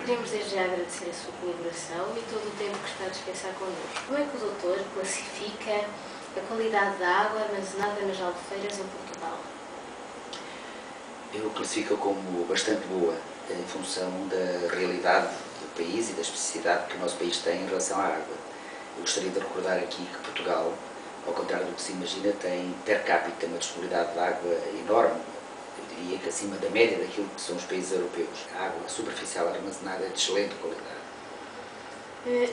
Queremos desde já agradecer a sua colaboração e todo o tempo que está a dispensar connosco. Como é que o doutor classifica a qualidade da água armazenada nas albufeiras em Portugal? Eu classifico como bastante boa, em função da realidade do país e da especificidade que o nosso país tem em relação à água. Eu gostaria de recordar aqui que Portugal, ao contrário do que se imagina, tem per capita uma disponibilidade de água enorme. Eu diria que acima da média daquilo que são os países europeus. A água superficial armazenada é de excelente qualidade.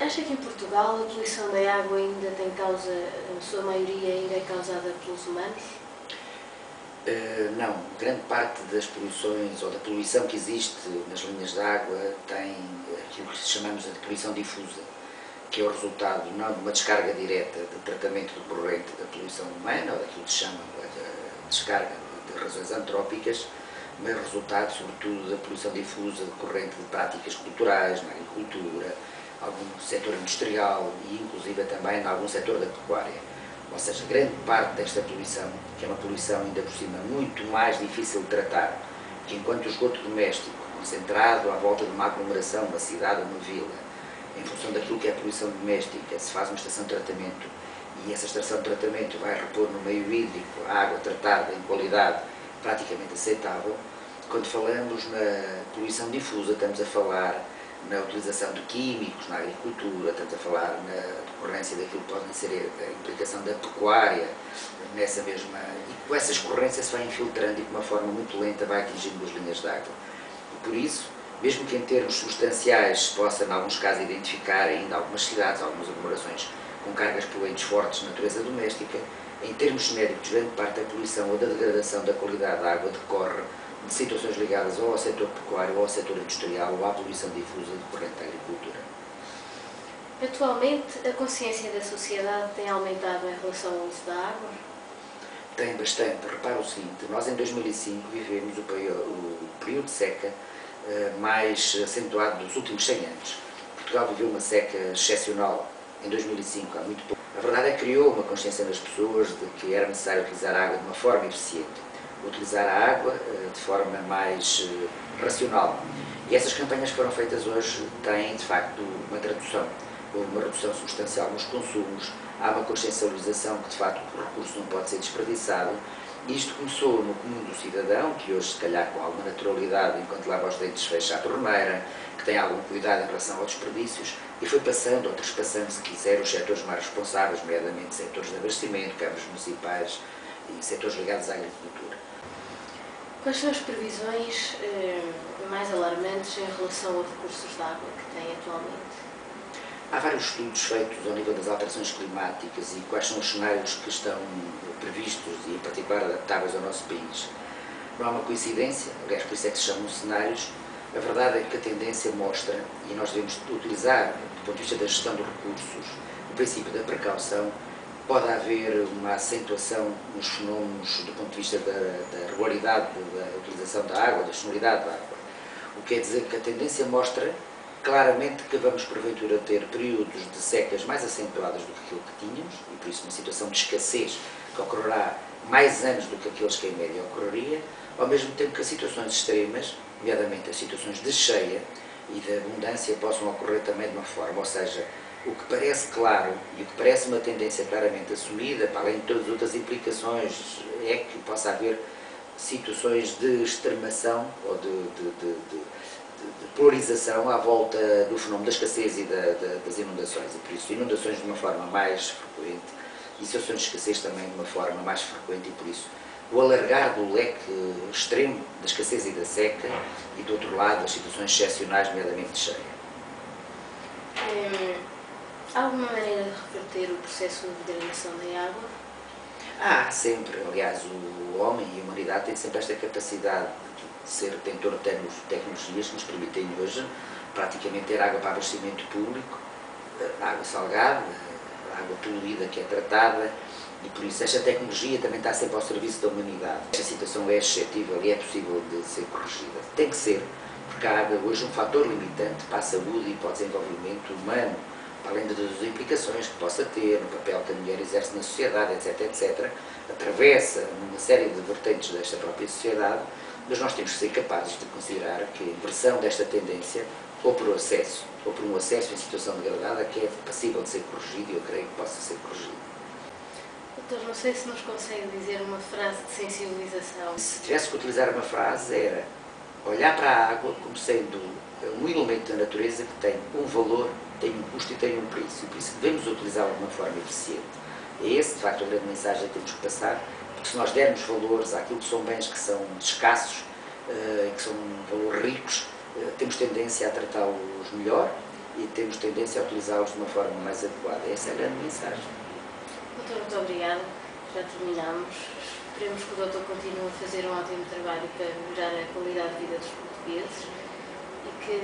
Acha que em Portugal a poluição da água ainda tem causa, a sua maioria ainda é causada pelos humanos? Não. Grande parte das poluições ou da poluição que existe nas linhas de água tem aquilo que chamamos de poluição difusa, que é o resultado não de uma descarga direta de tratamento decorrente da poluição humana, ou daquilo que se chama de descarga de razões antrópicas, mas resultado, sobretudo, da poluição difusa decorrente de práticas culturais, na agricultura, algum setor industrial e, inclusive, também em algum setor da pecuária. Ou seja, grande parte desta poluição, que é uma poluição ainda por cima muito mais difícil de tratar, que enquanto o esgoto doméstico, concentrado à volta de uma aglomeração, uma cidade ou uma vila, em função daquilo que é a poluição doméstica, se faz uma estação de tratamento e essa estação de tratamento vai repor no meio hídrico a água tratada em qualidade praticamente aceitável. Quando falamos na poluição difusa, estamos a falar na utilização de químicos na agricultura, estamos a falar na decorrência daquilo que pode ser a implicação da pecuária, nessa mesma... E com essa escorrência se vai infiltrando e de uma forma muito lenta vai atingindo as linhas de água. E por isso, mesmo que em termos substanciais se possa, em alguns casos, identificar ainda algumas cidades, algumas aglomerações com cargas poluentes fortes de natureza doméstica, em termos genéricos, grande parte da poluição ou da degradação da qualidade da água decorre de situações ligadas ou ao setor pecuário, ou ao setor industrial, ou à poluição difusa decorrente da agricultura. Atualmente, a consciência da sociedade tem aumentado em relação ao uso da água? Tem bastante. Repara o seguinte, nós em 2005 vivemos o período de seca mais acentuado dos últimos 100 anos. Portugal viveu uma seca excepcional em 2005, há muito pouco. A verdade é que criou uma consciência nas pessoas de que era necessário utilizar a água de uma forma eficiente, utilizar a água de forma mais racional. E essas campanhas que foram feitas hoje têm, de facto, uma tradução. Houve uma redução substancial nos consumos, há uma consciencialização que, de facto, o recurso não pode ser desperdiçado. E isto começou no comum do cidadão, que hoje, se calhar, com alguma naturalidade, enquanto lava os dentes, fecha a torneira, que tem algum cuidado em relação aos desperdícios, e foi passando, ou trespassando, se quiser, os setores mais responsáveis, nomeadamente setores de abastecimento, câmaras municipais e setores ligados à agricultura. Quais são as previsões mais alarmantes em relação aos recursos de água que tem atualmente? Há vários estudos feitos ao nível das alterações climáticas e quais são os cenários que estão previstos e, em particular, adaptáveis ao nosso país. Não há uma coincidência, aliás, por isso é que se chamam cenários. A verdade é que a tendência mostra, e nós devemos utilizar, do ponto de vista da gestão de recursos, o princípio da precaução. Pode haver uma acentuação nos fenómenos do ponto de vista da regularidade da utilização da água, da sonoridade da água. O que quer dizer que a tendência mostra claramente que vamos, porventura, ter períodos de secas mais acentuadas do que aquilo que tínhamos, e por isso uma situação de escassez que ocorrerá mais anos do que aqueles que em média ocorreria, ao mesmo tempo que as situações extremas, nomeadamente as situações de cheia e de abundância, possam ocorrer também de uma forma, ou seja, o que parece claro e o que parece uma tendência claramente assumida, para além de todas as outras implicações, é que possa haver situações de extremação ou de polarização à volta do fenómeno da escassez e das inundações. E por isso, inundações de uma forma mais frequente e situações de escassez também de uma forma mais frequente, e por isso o alargar do leque extremo da escassez e da seca e, do outro lado, as situações excepcionais, nomeadamente de cheia. Há alguma maneira de reverter o processo de degradação da água? Há sempre, aliás, o homem e a humanidade têm sempre esta capacidade de ser detentor de tecnologias que nos permitem hoje praticamente ter água para abastecimento público, água salgada, água poluída que é tratada, e por isso esta tecnologia também está sempre ao serviço da humanidade. Esta situação é suscetível e é possível de ser corrigida. Tem que ser, porque a água hoje é um fator limitante para a saúde e para o desenvolvimento humano além das implicações que possa ter, no papel que a mulher exerce na sociedade, etc., etc., atravessa uma série de vertentes desta própria sociedade, mas nós temos que ser capazes de considerar que a inversão desta tendência, ou por acesso, ou por um acesso em situação degradada, que é passível de ser corrigido, e eu creio que possa ser corrigido. Doutor, não sei se nos consegue dizer uma frase de sensibilização. Se tivesse que utilizar uma frase, era olhar para a água como sendo um elemento da natureza que tem um valor, tem um custo e tem um preço, e por isso devemos utilizá-lo de uma forma eficiente. É esse, de facto, a grande mensagem que temos que passar, porque se nós dermos valores àquilo que são bens que são escassos, que são valores ricos, temos tendência a tratá-los melhor e temos tendência a utilizá-los de uma forma mais adequada. Essa é a grande mensagem. Doutor, muito obrigada. Já terminamos. Esperemos que o doutor continue a fazer um ótimo trabalho para melhorar a qualidade de vida dos portugueses e que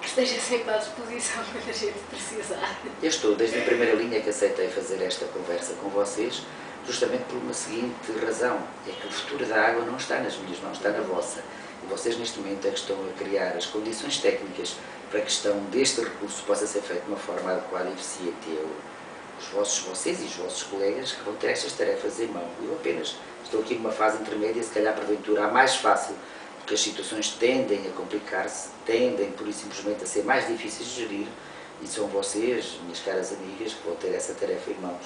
esteja sempre à disposição quando a gente precisar. Eu estou desde a primeira linha que aceitei fazer esta conversa com vocês, justamente por uma seguinte razão, é que o futuro da água não está nas minhas mãos, está na vossa. E vocês neste momento é que estão a criar as condições técnicas para que a gestão deste recurso possa ser feita de uma forma adequada e eficiente. Vocês e os vossos colegas que vão ter estas tarefas em mão. Eu apenas estou aqui numa fase intermédia, se calhar porventura a mais fácil, porque as situações tendem a complicar-se, tendem por isso simplesmente a ser mais difíceis de gerir, e são vocês, minhas caras amigas, que vão ter essa tarefa em mãos.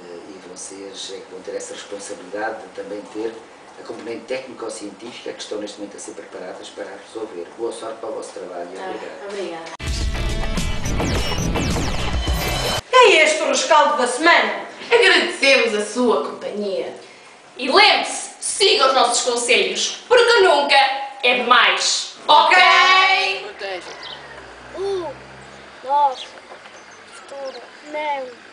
E vocês é que vão ter essa responsabilidade de também ter a componente técnico-científica que estão neste momento a ser preparadas para resolver. Boa sorte para o vosso trabalho e obrigado. Obrigada. É este o rescaldo da semana. Agradecemos a sua companhia. E lembre-se, siga os nossos conselhos, porque nunca é demais. Ok? Nosso futuro não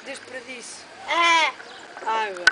Desperdício. é Água.